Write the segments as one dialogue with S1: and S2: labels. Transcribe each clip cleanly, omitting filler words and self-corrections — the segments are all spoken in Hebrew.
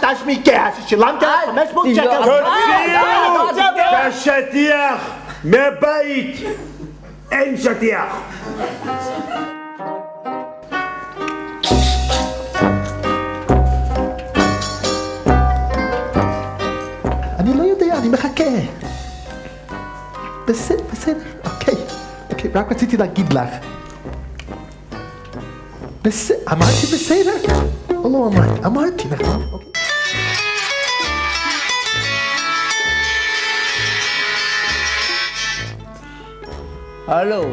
S1: חדש מאיקאה ששילמתי על 500 שקל.
S2: תוציאו את השטיח מהבית! אין שטיח!
S1: אני לא יודע, אני מחכה. בסדר, אוקיי, רק רציתי להגיד לך. אמרתי בסדר? או לא אמרתי? אמרתי, נכון?
S3: הלו.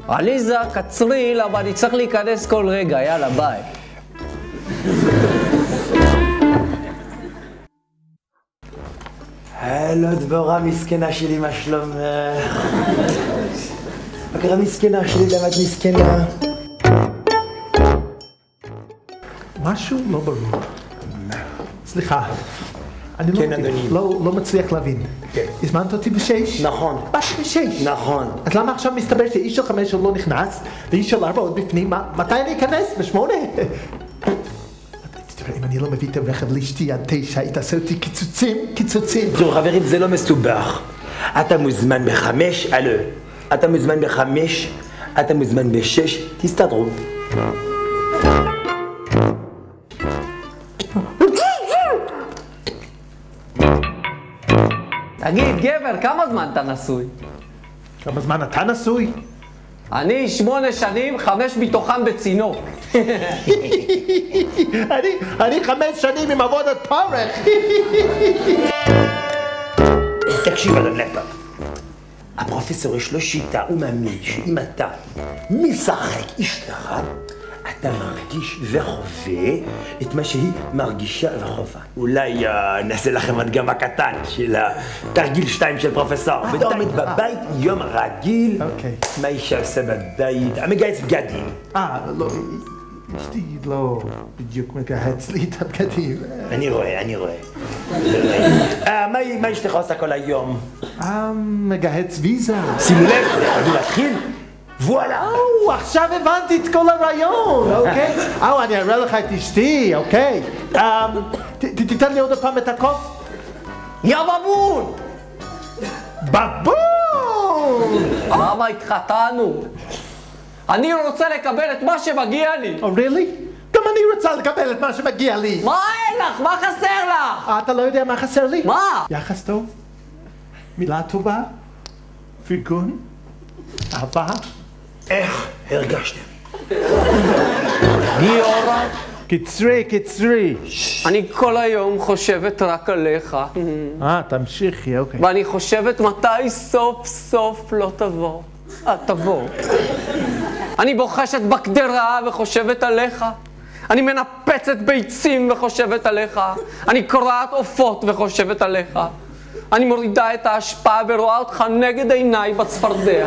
S3: עליזה, קצרי, למה אני צריך להיכנס כל רגע, יאללה, ביי.
S2: הלו דבורה מסכנה שלי, מה שלומך? מה קרה מסכנה שלי, למה את מסכנה?
S1: משהו לא ברור. סליחה. אני לא מצליח להבין. הזמנת אותי ב-6?
S2: נכון.
S1: באתי ב-6.
S2: נכון.
S1: אז למה עכשיו מסתבר שאיש של 5 עוד לא נכנס, ואיש של 4 עוד בפנים? מתי אני אכנס? ב-8? תראה, אם אני לא מביא את הרכב לאשתי עד 9, היא תעשה אותי קיצוצים.
S2: תראו חברים, זה לא מסובך. אתה מוזמן ב-5, הלו. אתה מוזמן ב-5, אתה מוזמן ב-6, תסתדרו.
S3: תגיד, גבר, כמה זמן אתה נשוי?
S1: כמה זמן אתה נשוי?
S3: אני 8 שנים, 5 מתוכם בצינוק.
S1: אני 5 שנים עם עבודת פרך.
S2: תקשיב אדון לפאפ. הפרופסור יש לו שיטה, הוא מאמין שאם אתה משחק אשתך, אתה מרגיש וחווה את מה שהיא מרגישה וחווה. אולי נעשה לכם הדגמה קטן של תרגיל 2 של פרופסור. ואתה עומד בבית, יום רגיל, מה אישה עושה בבית? המגייס בגדים.
S1: לא, אשתי לא בדיוק מגהץ לי את הבגדים.
S2: אני רואה. מה אשתך עושה כל היום?
S1: מגהץ ויזה.
S2: שימו לב, זה יכול להתחיל. וואלה!
S1: עכשיו הבנתי את כל הרעיון, אוקיי? אני אראה לך את אשתי, אוקיי? תיתן לי עוד פעם את הקוף.
S3: יא בבון!
S1: בבון!
S3: למה התחתנו? אני רוצה לקבל את מה שמגיע לי.
S1: really? גם אני רוצה לקבל את מה שמגיע לי.
S3: מה אין לך? מה חסר לך?
S1: אתה לא יודע מה חסר לי?
S3: מה?
S1: יחס טוב, מילה טובה, פרגון, אהבה.
S2: איך הרגשתם?
S3: גיורא,
S1: קצרי.
S3: אני כל היום חושבת רק עליך.
S1: תמשיכי, אוקיי.
S3: ואני חושבת מתי סוף סוף לא תבוא. תבוא. אני בוחשת בקדרה וחושבת עליך. אני מנפצת ביצים וחושבת עליך. אני קורעת עופות וחושבת עליך. אני מורידה את ההשפעה ורואה אותך נגד עיניי בצפרדע.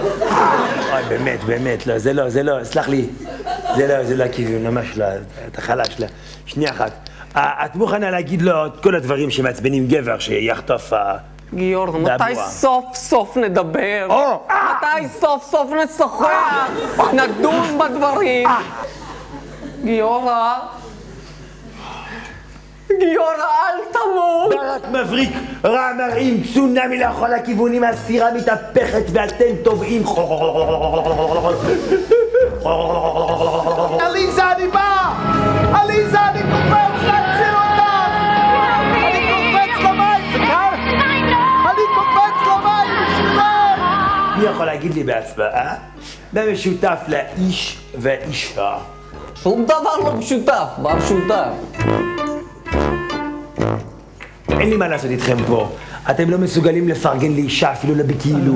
S2: באמת, לא, זה לא, סלח לי. זה לא הכיוון, ממש לא, אתה חלש, לא. שנייה אחת. את מוכנה להגיד לו את כל הדברים שמעצבנים גבר שיחטוף
S3: גיורא, מתי סוף סוף נדבר? מתי סוף סוף נשוחח? נדון בדברים? גיורא, אל תמות!
S2: ברק מבריק, רע מרעים, צונאמי לכל הכיוונים, הסירה מתהפכת ואתם טובעים.
S1: עליזה, אני בא! עליזה, אני קופץ להציל אותך! אני קופץ למים, זה קר? אני קופץ למים בשבילך!
S2: מי יכול להגיד לי בהצבעה? מה משותף לאיש והאישה?
S3: שום דבר לא משותף, מה משותף?
S2: אין לי מה לעשות איתכם פה. אתם לא מסוגלים לפרגן לאישה, אפילו לא בכאילו.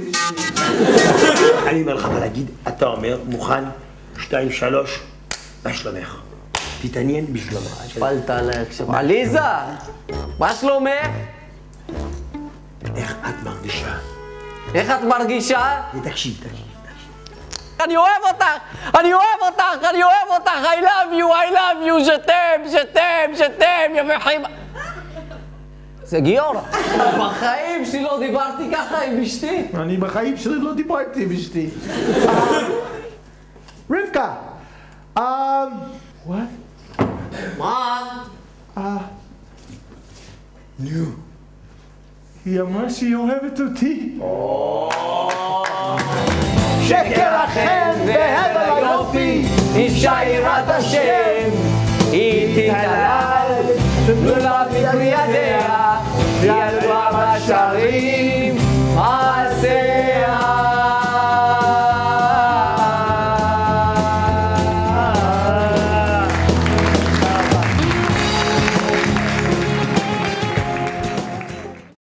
S2: אני אומר לך מה להגיד, אתה אומר, מוכן, 2, 3, מה שלומך? תתעניין בשלומך.
S3: השפלת עליי עכשיו. עליזה, מה שלומך?
S2: איך את מרגישה?
S3: איך את מרגישה?
S2: תקשיב.
S3: אני אוהב אותך! I love you, שתם, יפחים. זה גיורא. בחיים שלי לא דיברתי ככה עם אשתי.
S1: אני בחיים שלי לא דיברתי עם אשתי. רבקה, what?
S3: מה?
S1: נו. היא אמרה שהיא אוהבת אותי.
S3: שקר לכם והבל היופי, אישה יראת השם.